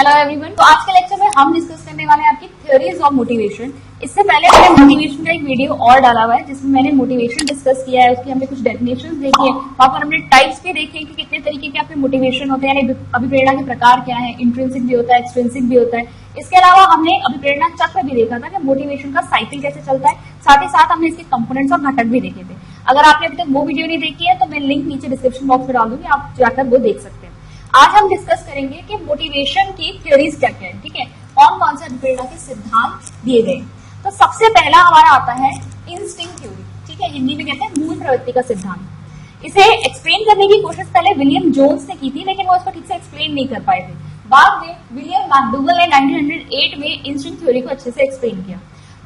Hello everyone. तो आज के लेक्चर में हम डिस्कस करने वाले हैं आपकी थ्योरीज ऑफ मोटिवेशन। इससे पहले मैंने मोटिवेशन का एक वीडियो और डाला हुआ है जिसमें मैंने मोटिवेशन डिस्कस किया है, उसकी हमने कुछ डेफिनेशंस देखी है, वहां पर हमने टाइप्स भी देखे कि कितने तरीके के आपके मोटिवेशन होते हैं, यानी अभिप्रेरणा के प्रकार क्या है, इंट्रिंसिक भी होता है, एक्सट्रिंसिक भी होता है। इसके अलावा हमने अभिप्रेरणा चक्र भी देखा था कि मोटिवेशन का साइकिल कैसे चलता है, साथ ही साथ हमने इसके कंपोनेंट्स और घटक भी देखे थे। अगर आपने अभी तक वो वीडियो नहीं देखी है तो मैं लिंक नीचे डिस्क्रिप्शन बॉक्स में डाल दूंगी, आप जाकर वो देख सकते हैं। आज हम डिस्कस करेंगे कि मोटिवेशन की थ्योरीज क्या क्या है, ठीक है, कौन कौन से अभिप्रेरणा के सिद्धांत दिए गए। तो सबसे पहला हमारा आता है इंस्टिंक्ट थ्योरी, ठीक है, हिंदी में कहते हैं मूल प्रवृत्ति का सिद्धांत। इसे एक्सप्लेन करने की कोशिश पहले विलियम जोन्स ने की थी, लेकिन वो इसको ठीक से एक्सप्लेन नहीं कर पाए थे। बाद में विलियम मैकडूगल ने 1908 में इंस्टिंक्ट थ्योरी को अच्छे से एक्सप्लेन किया।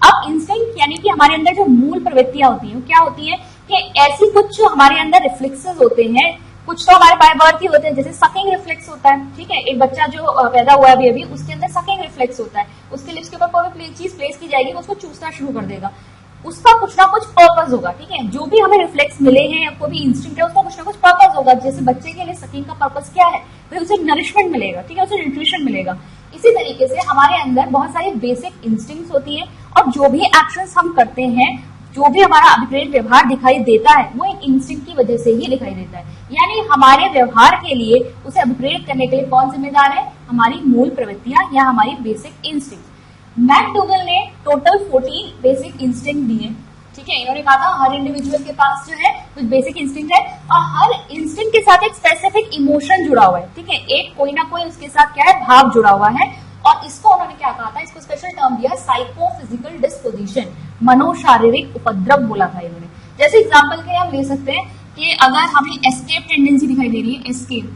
अब इंस्टिंक्ट यानी कि हमारे अंदर जो मूल प्रवृत्तियां होती हैं, क्या होती है कि ऐसी कुछ हमारे अंदर रिफ्लेक्सेस होते हैं, कुछ तो हमारे बाय बर्थ ही होते हैं, जैसे सकिंग रिफ्लेक्स होता है, ठीक है, एक बच्चा जो पैदा हुआ है अभी उसके अंदर सकिंग रिफ्लेक्स होता है, उसके लिप्स के ऊपर कोई भी चीज प्लेस की जाएगी वो उसको चूसना शुरू कर देगा, उसका कुछ ना कुछ पर्पस होगा, ठीक है। जो भी हमें रिफ्लेक्स मिले हैं या कोई भी इंस्टिंक्ट है उसका कुछ ना कुछ पर्पस होगा। जैसे बच्चे के लिए सकिंग का पर्पस क्या है, भाई उसे नरिशमेंट मिलेगा, ठीक है, उसे न्यूट्रिशन मिलेगा। इसी तरीके से हमारे अंदर बहुत सारी बेसिक इंस्टिंक्ट्स होती है और जो भी एक्शंस हम करते हैं, जो भी हमारा अभिप्रेत व्यवहार दिखाई देता है वो एक इंस्टिंक्ट की वजह से ही दिखाई देता है। यानी हमारे व्यवहार के लिए उसे अभिप्रेत करने के लिए कौन जिम्मेदार है, हमारी मूल प्रवृत्तियां या हमारी बेसिक इंस्टिंक्ट। मैकडूगल ने टोटल 14 बेसिक इंस्टिंक्ट दिए, ठीक है। इन्होंने कहा था हर इंडिविजुअल के पास जो है कुछ बेसिक इंस्टिंक्ट है और हर इंस्टिंक्ट के साथ एक स्पेसिफिक इमोशन जुड़ा हुआ है, ठीक है, एक कोई ना कोई उसके साथ क्या है, भाव जुड़ा हुआ है। और इसको उन्होंने क्या कहा था, इसको स्पेशल टर्म दिया साइकोफिजिकल डिस्पोजिशन, मनोशारीरिक उपद्रव बोला था इन्होंने। जैसे एग्जांपल के लिए हम ले सकते हैं कि अगर हमें एस्केप टेंडेंसी दिखाई दे रही है, एस्केप,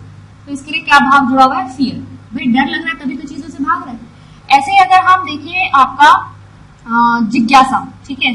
तो इसके लिए क्या भाव जुड़ा हुआ है, फियर, भाई डर लग रहा है तभी तो चीजों से भाग रहा है। ऐसे अगर हम देखिए आपका जिज्ञासा, ठीक है,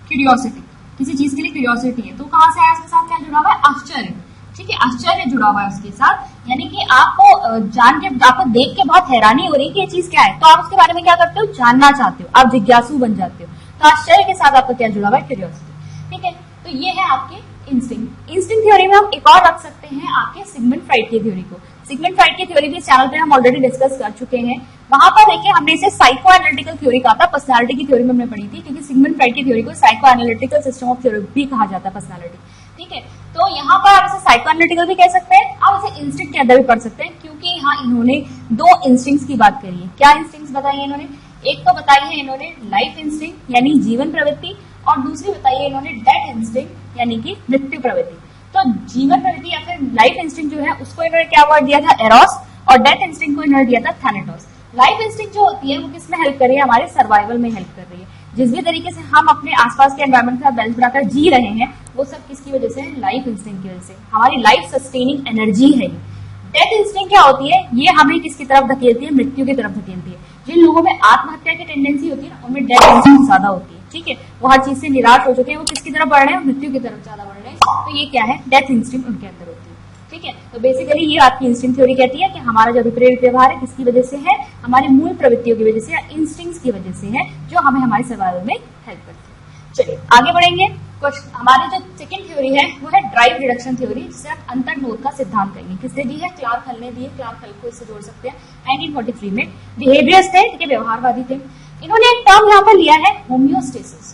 क्यूरियोसिटी, किसी चीज के लिए क्यूरियोसिटी है तो कहां से आया, इसके साथ क्या जुड़ा हुआ है, आश्चर्य, ठीक है, आश्चर्य जुड़ा हुआ है उसके साथ, यानी कि आपको जान के, आपको देख के बहुत हैरानी हो रही है कि ये चीज क्या है, तो आप उसके बारे में क्या करते हो, जानना चाहते हो, आप जिज्ञासु बन जाते हो। तो आश्चर्य के साथ आपका क्या जुड़ा हुआ है, क्यूरियोसिटी, ठीक है। तो ये है आपके इंस्टिंक्ट। इंस्टिंक्ट थ्योरी में हम एक और रख सकते हैं आपके सिगमंड फ्राइड की थ्योरी को। सिगमंड फ्राइड की थ्योरी भी इस चैनल पे हम ऑलरेडी डिस्कस कर चुके हैं। वहां पर देखिए हमने इसे साइको एनालिटिकल थ्योरी कहा था, पर्सनालिटी की थ्योरी में हमने पढ़ी थी, क्योंकि सिगमंड फ्राइड की थ्योरी को psycho analytical system of theory भी कहा जाता है, पर्सनालिटी, ठीक है। तो यहाँ पर आप इसे साइको एनालिटिकल भी कह सकते हैं, आप इसे इंस्टिंक्ट के अंदर भी पढ़ सकते हैं, क्योंकि यहाँ इन्होंने दो इंस्टिंक्ट्स की बात करी है। क्या इंस्टिंक्ट्स बताई है इन्होंने, एक तो बताई है इन्होंने लाइफ इंस्टिंक्ट यानी जीवन प्रवृत्ति, और दूसरी बताई है इन्होंने डेथ इंस्टिंक्ट यानी कि मृत्यु प्रवृत्ति। तो जीवन प्रवृत्ति या फिर लाइफ इंस्टिंक्ट जो है उसको इन्होंने क्या वर्ड दिया था, एरोस, और डेथ इंस्टिंक्ट को इन्होंने दिया था थैनेटोस। लाइफ इंस्टिंक्ट जो होती है वो किसमें हेल्प कर रही है, हमारे सर्वाइवल में हेल्प कर रही है। जिस भी तरीके से हम अपने आसपास के एनवायरमेंट के साथ बैलेंस बनाकर जी रहे हैं वो सब किसकी वजह से, लाइफ इंस्टिंक्ट की वजह से, हमारी लाइफ सस्टेनिंग एनर्जी है। डेथ इंस्टिंक्ट क्या होती है, ये हमें किसकी तरफ धकेलती है, मृत्यु की तरफ धकेलती है। जिन लोगों में आत्महत्या की टेंडेंसी होती है ना, उनमें डेथ इंस्टिंक्ट ज्यादा होती है, ठीक है, वो हर चीज से निराश हो चुके हैं, वो किसकी तरफ बढ़ रहे हैं, मृत्यु की तरफ ज्यादा बढ़ रहे हैं। तो ये क्या है, डेथ इंस्टिंक्ट उनके अंदर होती है, ठीक है। तो बेसिकली ये आपकी इंस्टिंक्ट थ्योरी कहती है कि हमारा जो अभिप्रेत व्यवहार है किसकी वजह से है, हमारी मूल प्रवृत्तियों की वजह से या इंस्टिंक्ट्स की वजह से है, जो हमें हमारे सर्वाइवल में हेल्प करती है। चलिए आगे बढ़ेंगे। हमारी जो सेकंड थ्योरी है वो है ड्राइव रिडक्शन थ्योरी, जिसे आप अंतर्निरोध का सिद्धांत कहेंगे। किसने दी है, क्लार्क हल ने दी है। क्लार्क हल को इससे जोड़ सकते हैं, 1943 में। बिहेवियरिस्ट थे, ठीक है, व्यवहारवादी थे। इन्होंने एक टर्म यहाँ पर लिया है होम्योस्टेसिस।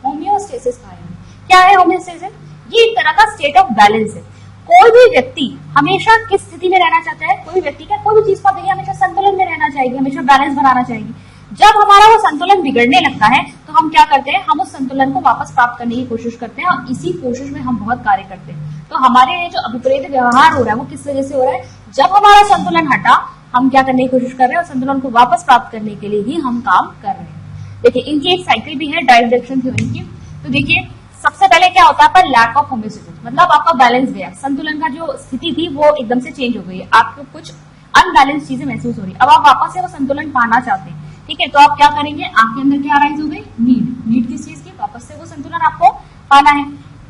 होम्योस्टेसिस का है, क्या है होम्योस्टेसिस, ये एक तरह का स्टेट ऑफ बैलेंस है। कोई भी व्यक्ति हमेशा किस स्थिति में रहना चाहता है, कोई भी व्यक्ति का कोई भी चीज को हमेशा संतुलन में रहना चाहेगी, हमेशा बैलेंस बनाना चाहेगी। जब हमारा वो संतुलन बिगड़ने लगता है तो हम क्या करते हैं, हम उस संतुलन को वापस प्राप्त करने की कोशिश करते हैं और इसी कोशिश में हम बहुत कार्य करते हैं। तो हमारे लिए जो अभिप्रेत व्यवहार हो रहा है वो किस वजह से हो रहा है, जब हमारा संतुलन हटा हम क्या करने की कोशिश कर रहे हैं, और संतुलन को वापस प्राप्त करने के लिए ही हम काम कर रहे हैं। देखिए इनकी एक साइकिल भी है ड्राइव रिडक्शन थ्योरी की। तो देखिए सबसे पहले क्या होता है, पर लैक ऑफ होम्योस्टेसिस, मतलब आपका बैलेंस गया, संतुलन का जो स्थिति थी वो एकदम से चेंज हो गई है, आपको कुछ अनबैलेंस चीजें महसूस हो रही है, अब आप वापस से वो संतुलन पाना चाहते हैं, ठीक है। तो आप क्या करेंगे, आपके अंदर क्या राइज हो गई, नीड किस चीज की, वापस से वो संतुलन आपको पाना है।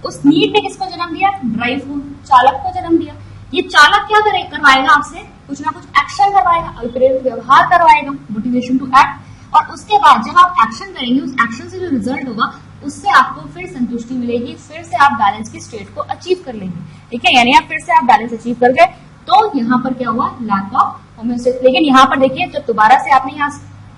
उस नीड ने किसको जन्म दिया, ड्राइव को, चालक को जन्म दिया। ये चालक क्या करवाएगा, आपसे कुछ ना कुछ एक्शन करवाएगा, अभिप्रेत व्यवहार करवाएगा, मोटिवेशन टू एक्ट, और उसके बाद जब आप एक्शन करेंगे उस एक्शन से जो रिजल्ट होगा उससे आपको फिर संतुष्टि मिलेगी, फिर से आप बैलेंस की स्टेट को अचीव कर लेंगे, ठीक है। यानी आप फिर से आप बैलेंस अचीव कर गए, तो यहाँ पर क्या हुआ, लैक ऑफ होम्योस्टेसिस। लेकिन यहाँ पर देखिए जब दोबारा से आपने यहाँ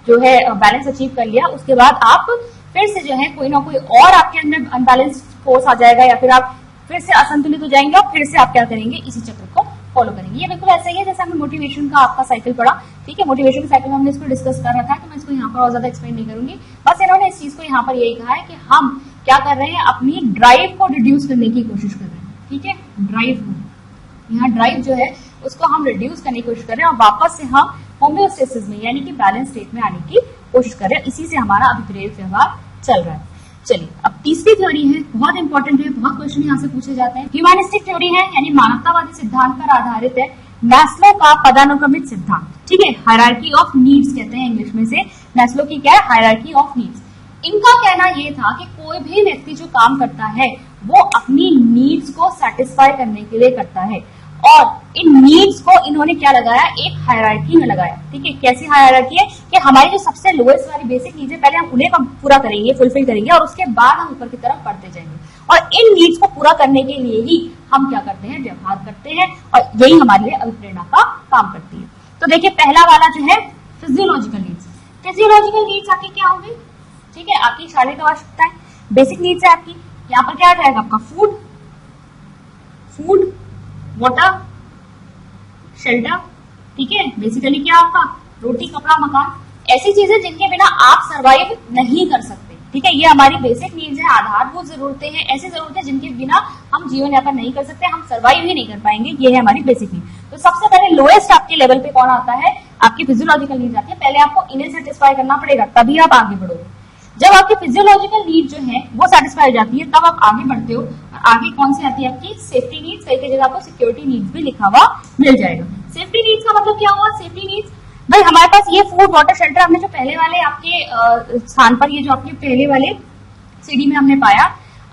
जो है बैलेंस अचीव कर लिया, उसके बाद आप फिर से जो है कोई ना कोई और आपके अंदर अनबैलेंस फोर्स आ जाएगा, या फिर आप फिर से असंतुलित हो जाएंगे और फिर से आप क्या करेंगे, इसी चक्र को फॉलो करेंगे। ये बिल्कुल ऐसा ही है जैसे हमने मोटिवेशन का आपका साइकिल पढ़ा, ठीक है। मोटिवेशन के साइकिल में हमने इसको डिस्कस कर रखा है, तो मैं इसको यहाँ पर और ज्यादा एक्सप्लेन नहीं करूंगी। बस इन्होंने इस चीज को यहाँ पर यही कहा है कि हम क्या कर रहे हैं, अपनी ड्राइव को रिड्यूस करने की कोशिश कर रहे हैं, ठीक है। ड्राइव, यहाँ ड्राइव जो है उसको हम रिड्यूस करने की कोशिश कर रहे हैं और वापस से हम होम्योस्टेसिस में यानी कि बैलेंस स्टेट में आने की कोशिश कर रहे हैं। इसी से हमारा अभिप्रेत व्यवहार चल रहा है। चलिए अब तीसरी थ्योरी है, बहुत इंपॉर्टेंट है, बहुत क्वेश्चन यहाँ से पूछे जाते हैं। ह्यूमैनिस्टिक थ्योरी है यानी मानवतावादी सिद्धांत पर आधारित है। मैस्लो का पदानुक्रमित सिद्धांत, ठीक है, हायरार्की ऑफ नीड्स कहते हैं इंग्लिश में से। मैस्लो की क्या है, हायरार्की ऑफ नीड्स। इनका कहना यह था कि कोई भी व्यक्ति जो काम करता है वो अपनी नीड्स को सेटिस्फाई करने के लिए करता है, और इन नीड्स को इन्होंने क्या लगाया, एक हायरार्की में लगाया, ठीक है। कैसी हायरार्की है कि हमारी जो सबसे लोएस्ट वाली बेसिक नीड्स है, पहले हम उन्हें पूरा करेंगे, फुलफिल करेंगे, और उसके बाद हम ऊपर की तरफ बढ़ते जाएंगे। और इन नीड्स को पूरा करने के लिए ही हम क्या करते हैं, व्यवहार करते हैं, और यही हमारे लिए अभिप्रेरणा का काम करती है। तो देखिए पहला वाला जो है फिजियोलॉजिकल नीड्स। फिजियोलॉजिकल नीड्स आपकी क्या होगी, ठीक है, आपकी शारीरिक आवश्यकताएं, बेसिक नीड्स है आपकी। यहाँ पर क्या आ जाएगा आपका फूड, वाटर, शेल्टर, ठीक है। बेसिकली क्या आपका रोटी, कपड़ा, मकान, ऐसी चीजें जिनके बिना आप सरवाइव नहीं कर सकते, ठीक है। ये हमारी बेसिक नीड्स है, आधारभूत जरूरतें हैं, ऐसी जरूरतें जिनके बिना हम जीवन यापन नहीं कर सकते, हम सरवाइव ही नहीं कर पाएंगे, ये है हमारी बेसिक नीड। तो सबसे पहले लोएस्ट आपके लेवल पे कौन आता है, आपकी फिजियोलॉजिकल नीड्स आती है। पहले आपको इन्हें सेटिस्फाई करना पड़ेगा, तभी आप आगे बढ़ोगे। जब आपकी फिजियोलॉजिकल नीड जो है वो सेटिस्फाई हो जाती है, तब आप आगे बढ़ते हो। आगे कौन सी आती है आपकी, सेफ्टी नीड्स। कई जगह आपको सिक्योरिटी नीड्स भी लिखा हुआ मिल जाएगा। सेफ्टी नीड्स का मतलब क्या हुआ, सेफ्टी नीड्स भाई हमारे पास ये फूड, वाटर, शेल्टर हमने जो पहले वाले आपके स्थान पर, ये जो आपके पहले वाले सीढ़ी में हमने पाया,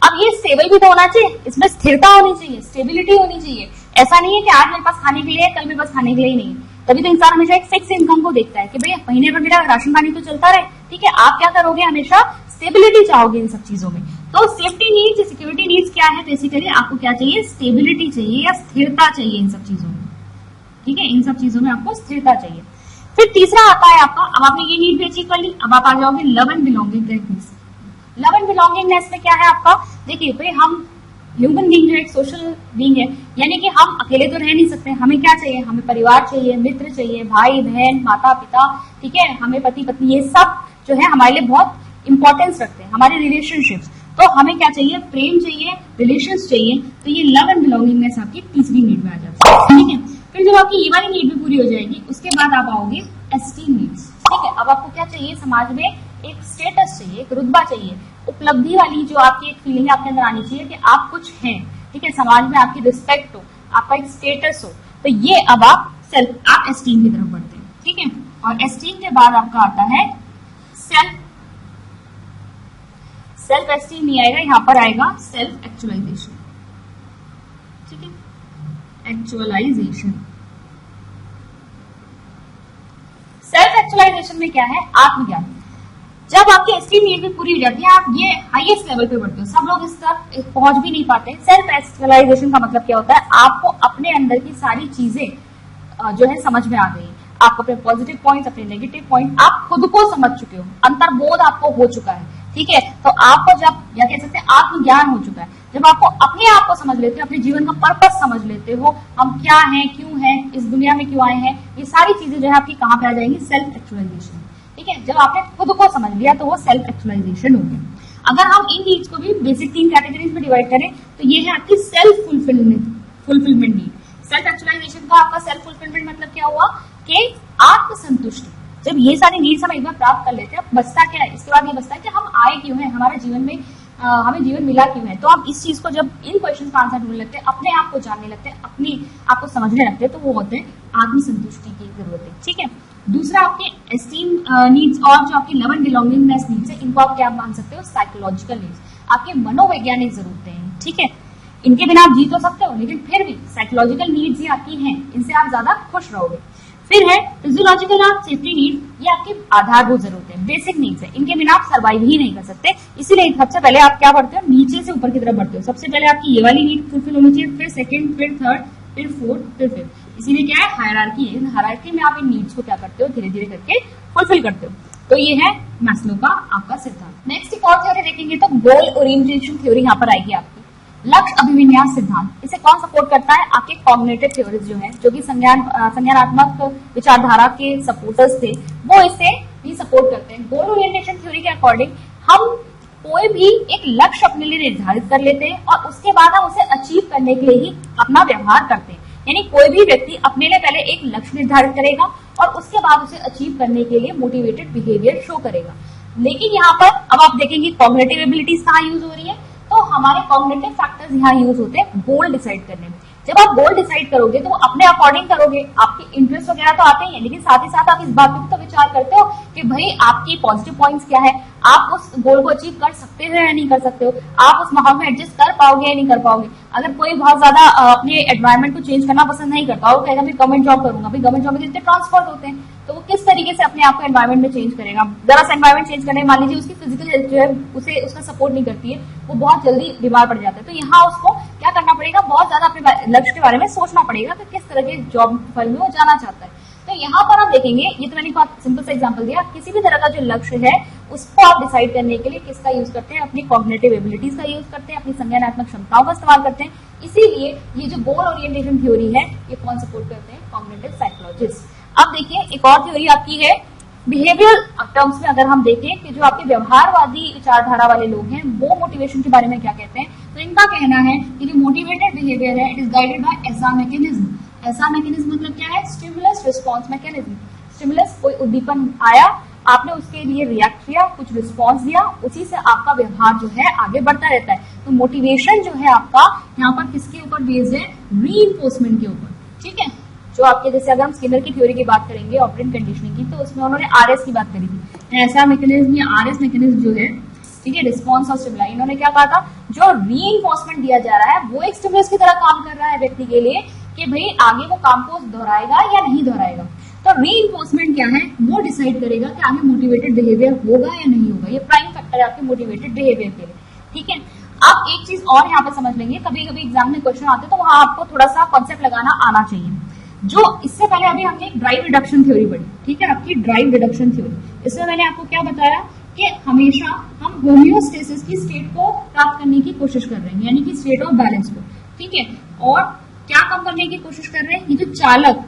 अब ये स्टेबल भी तो होना चाहिए, इसमें स्थिरता होनी चाहिए, स्टेबिलिटी होनी चाहिए। ऐसा नहीं है कि आज मेरे पास खाने के लिए है, कल मेरे पास खाने के लिए ही नहीं है। तभी तो इंसान हमेशा एक फिक्स इनकम को देखता है कि भैया महीने पर मेरा राशन पानी तो चलता रहे, ठीक है। आप क्या करोगे, हमेशा स्टेबिलिटी चाहोगे इन सब चीजों में। तो सेफ्टी नीड्स, सिक्योरिटी नीड्स क्या है, बेसिकली आपको क्या चाहिए, स्टेबिलिटी चाहिए या स्थिरता चाहिए इन सब चीजों में, ठीक है। इन सब चीजों में आपको स्थिरता चाहिए। फिर तीसरा आता है आपका, अब आपने ये नीड भी अचीव कर ली, अब आप आ जाओगे love and belongingness. Love and belongingness में क्या है आपका, देखिए भाई हम ह्यूमन बीइंग जो एक सोशल बीइंग है, यानी कि हम अकेले तो रह नहीं सकते, हमें क्या चाहिए, हमें परिवार चाहिए, मित्र चाहिए, भाई बहन, माता पिता, ठीक है, हमें पति पत्नी, ये सब जो है हमारे लिए बहुत इंपॉर्टेंस रखते हैं, हमारे रिलेशनशिप्स। तो हमें क्या चाहिए, प्रेम चाहिए, रिलेशंस चाहिए। तो ये लव एंड बिलोंगिंगनेस आपकी तीसरी नीड में आ जाती है, ठीक है। फिर जब आपकी ये वाली नीड भी पूरी हो जाएगी, उसके बाद आप आओगे एस्टीम नीड्स, ठीक है। अब आपको क्या चाहिए, समाज में एक स्टेटस चाहिए, एक रुतबा चाहिए, उपलब्धि वाली जो आपकी एक फीलिंग आपके अंदर आनी चाहिए कि आप कुछ हैं, ठीक है, समाज में आपकी रिस्पेक्ट हो, आपका एक स्टेटस हो। तो ये अब आप एस्टीम की तरफ बढ़ते हैं, ठीक है। और एस्टीम के बाद आपका आता है सेल्फ एस्टीम नहीं आएगा, यहां पर आएगा सेल्फ एक्चुअलाइजेशन, ठीक है, एक्चुअलाइजेशन। सेल्फ एक्चुअलाइजेशन में क्या है, आत्मज्ञान। जब आपकी एस्टीम नीड भी पूरी हो जाती है, आप ये हाईएस्ट लेवल पे बढ़ते हो, सब लोग इस तक पहुंच भी नहीं पाते। सेल्फ एक्चुअलाइजेशन का मतलब क्या होता है, आपको अपने अंदर की सारी चीजें जो है समझ में आ गई, आपको अपने पॉजिटिव पॉइंट्स, अपने नेगेटिव पॉइंट, आप खुद को समझ चुके हो, अंतर्बोध आपको हो चुका है, ठीक है। तो आपको जब, या कह सकते हैं आत्मज्ञान हो चुका है, जब आपको अपने आप को समझ लेते हो, अपने जीवन का पर्पस समझ लेते हो, हम क्या हैं, क्यों हैं, इस दुनिया में क्यों आए हैं, ये सारी चीजें जो है आपकी कहां पे आ जाएंगी, सेल्फ एक्चुअलाइजेशन, ठीक है। जब आपने खुद को समझ लिया तो वो सेल्फ एक्चुअलाइजेशन हो गया। अगर हम इन नीड्स को भी बेसिक 3 कैटेगरीज में डिवाइड करें तो ये है आपकी self fulfilment need. Self actualisation का आपका सेल्फ फुलफिलमेंट मतलब क्या हुआ कि आत्मसंतुष्टि। जब ये सारी नीड्स हम एक बार प्राप्त कर लेते हैं, अब बचता क्या है, इसके बाद ये बचता है कि हम आए क्यों हैं, हमारे जीवन में हमें जीवन मिला क्यों है। तो आप इस चीज को जब इन क्वेश्चन का आंसर ढूंढने लगते हैं, अपने आप को जानने लगते हैं, अपनी आपको समझने लगते हैं, तो वो होते हैं आत्मसंतुष्टि की जरूरत है, ठीक है। दूसरा आपके एस्टीम नीड्स और जो आपकी लव एंड बिलोंगिंगनेस नीड्स है, इनको आप क्या मान सकते हो, साइकोलॉजिकल नीड्स, आपके मनोवैज्ञानिक जरूरतें हैं, ठीक है। इनके बिना आप जी तो सकते हो, लेकिन फिर भी साइकोलॉजिकल नीड्स ही आपकी हैं, इनसे आप ज्यादा खुश रहोगे। फिर है फिजियोलॉजिकल और सेफ्टी नीड, ये आपकी आधारभूत जरूरतें, बेसिक नीड्स है, इनके बिना आप सर्वाइव ही नहीं कर सकते। इसीलिए सबसे पहले आप क्या बढ़ते हो, नीचे से ऊपर की तरफ बढ़ते हो। सबसे पहले आपकी ये वाली नीड फुलफिल होनी चाहिए, फिर सेकंड, फिर थर्ड, फिर फोर्थ, फिर फिफ्थ। इसी में क्या है, हायरार्की है। हायरार्की में आप इन नीड्स को क्या करते हो, धीरे धीरे करके फुलफिल करते हो। तो ये है मैस्लो का आपका सिद्धांत। नेक्स्ट एक और थ्योरी देखेंगे तो गोल ओरिएंटेशन थ्योरी यहाँ पर आएगी आपकी। लक्ष्य अभिविन्यास सिद्धांत, इसे कौन सपोर्ट करता है, आपके कॉग्निटिव थ्योरीज जो है, जो कि संज्ञानात्मक विचारधारा के सपोर्टर्स थे, वो इसे भी सपोर्ट करते हैं। गोल ओरिएंटेशन थ्योरी के अकॉर्डिंग हम कोई भी एक लक्ष्य अपने लिए निर्धारित कर लेते हैं और उसके बाद हम उसे अचीव करने के लिए ही अपना व्यवहार करते हैं। यानी कोई भी व्यक्ति अपने लिए पहले एक लक्ष्य निर्धारित करेगा और उसके बाद उसे अचीव करने के लिए मोटिवेटेड बिहेवियर शो करेगा। लेकिन यहाँ पर अब आप देखेंगे कॉग्निटिव एबिलिटीज कहाँ यूज हो रही है, तो हमारे कॉग्निटिव फैक्टर्स यहाँ यूज होते हैं गोल डिसाइड करने में। जब आप गोल डिसाइड करोगे तो अपने अकॉर्डिंग करोगे, आपके इंटरेस्ट वगैरह तो आते ही है, लेकिन साथ ही साथ आप इस बात पर तो विचार करते हो कि भाई आपकी पॉजिटिव पॉइंट्स क्या है, आप उस गोल को अचीव कर सकते हो या नहीं कर सकते हो, आप उस माहौल में एडजस्ट कर पाओगे या नहीं कर पाओगे। अगर कोई बहुत ज्यादा अपने एनवायरमेंट को चेंज करना पसंद नहीं करता, वो कहेगा मैं गवर्नमेंट जॉब करूंगा, भाई गवर्नमेंट जॉब में जितने ट्रांसफर होते हैं, तो वो किस तरीके से अपने आप को एनवायरमेंट में चेंज करेगा। जरा सा एनवायरमेंट चेंज करने, मान लीजिए उसकी फिजिकल हेल्थ जो है उसे उसका सपोर्ट नहीं करती है, वो बहुत जल्दी बीमार पड़ जाता है। तो यहाँ उसको क्या करना पड़ेगा, बहुत ज्यादा अपने लक्ष्य के बारे में सोचना पड़ेगा कि किस तरह के जॉब फल में वो जाना चाहता है। तो यहाँ पर आप देखेंगे, ये तो मैंने सिंपल सा एग्जांपल दिया, किसी भी तरह का जो लक्ष्य है उसको आप डिसाइड करने के लिए किसका यूज करते हैं, अपनी कॉग्निटिव एबिलिटीज का यूज करते हैं, अपनी संज्ञानात्मक क्षमताओं का इस्तेमाल करते हैं। इसीलिए ये जो गोल ओरिएंटेशन थ्योरी है, ये कौन सपोर्ट करते हैं, कॉग्निटिव साइकोलॉजिस्ट। अब देखिए एक और थ्योरी आपकी है बिहेवियर टर्म्स में। अगर हम देखें कि जो आपके व्यवहारवादी विचारधारा वाले लोग हैं, वो मोटिवेशन के बारे में क्या कहते हैं, तो इनका कहना है कि जो मोटिवेटेड बिहेवियर है, इट इज गाइडेड बाय एसा मैकेनिज्म। ऐसा मैकेनिज्म मतलब क्या है, स्टिमुलस रिस्पॉन्स मैकेनिज्म। स्टिमुलस, कोई उद्दीपन आया, आपने उसके लिए रिएक्ट किया, कुछ रिस्पॉन्स दिया, उसी से आपका व्यवहार जो है आगे बढ़ता रहता है। तो मोटिवेशन जो है आपका यहाँ पर किसके ऊपर बेस्ड है, रीइंफोर्समेंट के ऊपर। ठीक है, जो आपके जैसे अगर हम स्किनर की थ्योरी की बात करेंगे ऑपरेंट कंडीशनिंग की, तो उसमें उन्होंने आरएस की बात करी थी। ऐसा मैकेनिज्म या आरएस मैकेनिज्म जो है, ठीक है, रिस्पॉन्स और स्टिमुलाई, इन्होंने क्या कहा था, जो रीइंफोर्समेंट दिया जा रहा है वो एक स्टिमुलस की तरह काम कर रहा है व्यक्ति के लिए कि भाई आगे वो काम को दोहराएगा या नहीं दोहराएगा। तो रीइंफोर्समेंट क्या है, वो डिसाइड करेगा कि आगे मोटिवेटेड बिहेवियर होगा या नहीं होगा। ये प्राइम फैक्टर है आपके मोटिवेटेड बिहेवियर के लिए। ठीक है, आप एक चीज और यहाँ पे समझ लेंगे, कभी कभी एग्जाम में क्वेश्चन आते हैं तो वहां आपको थोड़ा सा कॉन्सेप्ट लगाना आना चाहिए। जो इससे पहले अभी हमने एक ड्राइव रिडक्शन थ्योरी पढ़ी, ठीक है, आपकी ड्राइव रिडक्शन थ्योरी। इसमें मैंने आपको क्या बताया कि हमेशा हम होमियोस्टेसिस की स्टेट को प्राप्त करने की कोशिश कर रहे हैं, यानी कि स्टेट ऑफ बैलेंस को। ठीक है, और क्या कम करने की कोशिश कर रहे हैं, ये जो चालक,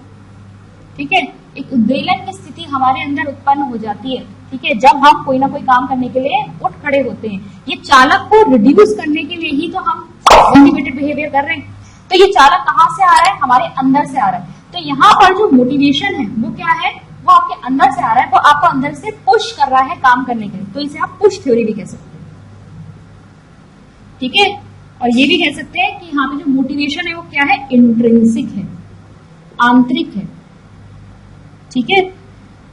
ठीक है, एक उद्वेलन की स्थिति हमारे अंदर उत्पन्न हो जाती है। ठीक है, जब हम कोई ना कोई काम करने के लिए उठ खड़े होते हैं, ये चालक को रिड्यूस करने के लिए ही तो हम मोटिवेटेड बिहेवियर कर रहे हैं। तो ये चालक कहाँ से आ रहा है, हमारे अंदर से आ रहा है। तो यहाँ पर जो मोटिवेशन है वो क्या है, वो आपके अंदर से आ रहा है, वो आपको अंदर से पुश कर रहा है काम करने के लिए। तो इसे आप पुश थ्योरी भी कह सकते हैं। ठीक है, और ये भी कह सकते हैं कि यहाँ पे जो मोटिवेशन है वो क्या है, इंट्रिंसिक है, आंतरिक है। ठीक है,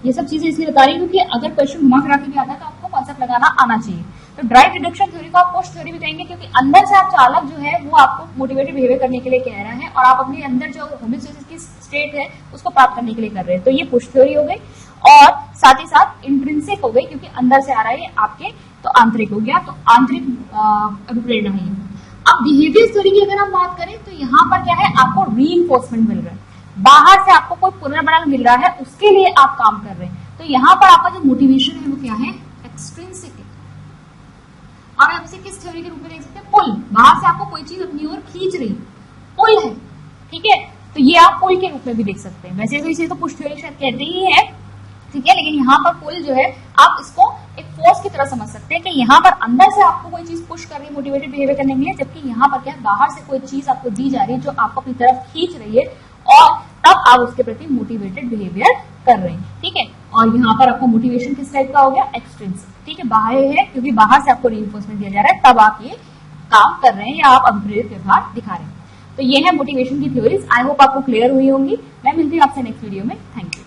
ये सब चीजें इसलिए बता रही हूँ क्योंकि अगर क्वेश्चन घुमा फिरा के भी आता है तो आपको कॉन्सेप्ट लगाना आना चाहिए। तो ड्राइव रिडक्शन थ्योरी को आप पुश थ्योरी भी कहेंगे क्योंकि अंदर से आप चालक जो है वो आपको मोटिवेटेड बिहेवियर करने के लिए कह रहा है और आप अपने अंदर जो होमियोस्टेसिस की स्टेट है उसको प्राप्त करने के लिए कर रहे हैं। तो ये पुश थ्योरी हो गई और साथ ही साथ इंट्रिंसिक हो गई क्योंकि अंदर से आ रहा है आपके, तो आंतरिक हो गया। तो आंतरिक अभिप्रेरणा है। अब बिहेवियर थ्योरी की अगर हम बात करें तो यहाँ पर क्या है, आपको रीइंफोर्समेंट मिल रहा है, बाहर से आपको कोई पुनर्बल मिल रहा है, उसके लिए आप काम कर रहे हैं। तो यहाँ पर आपका जो मोटिवेशन है वो क्या है, एक्सट्रिंसिक है। और आप इसे किस थ्योरी के रूप में देख सकते हैं, पुल, बाहर से आपको कोई चीज अपनी ओर खींच रही, पुल है। ठीक है, तो ये आप पुल के रूप में भी देख सकते हैं। वैसे तो इसे तो पुश थ्योरी शायद कहते ही है, ठीक है, लेकिन यहाँ पर पुल जो है आप इसको एक फोर्स की तरह समझ सकते हैं कि यहाँ पर अंदर से आपको कोई चीज पुश कर रही है मोटिवेटेड बिहेवियर करने के लिए, जबकि यहाँ पर क्या बाहर से कोई चीज आपको दी जा रही है जो आपको अपनी तरफ खींच रही है और तब आप उसके प्रति मोटिवेटेड बिहेवियर कर रहे हैं। ठीक है, और यहाँ पर आपको मोटिवेशन किस टाइप का हो गया, एक्सट्रिंसिक। ठीक है, बाहर है क्योंकि बाहर से आपको रीइंफोर्समेंट दिया जा रहा है, तब आप ये काम कर रहे हैं या आप अभिप्रेरित व्यवहार दिखा रहे हैं। तो ये है मोटिवेशन की थ्योरीज। आई होप आपको क्लियर हुई होंगी। मैं मिलती हूँ आपसे नेक्स्ट वीडियो में। Thank you.